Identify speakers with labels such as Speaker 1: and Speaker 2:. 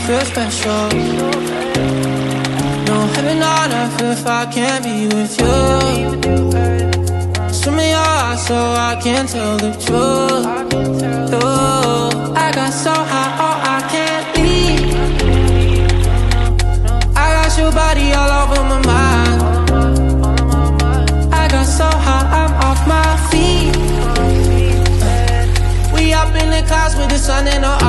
Speaker 1: feel special. No heaven on earth if I can't be with you. Swim in your eyes so I can tell the truth. Ooh, I got so high, oh, I can't leave. I got your body all over my mind. I got so high, I'm off my feet. We up in the clouds with the sun and the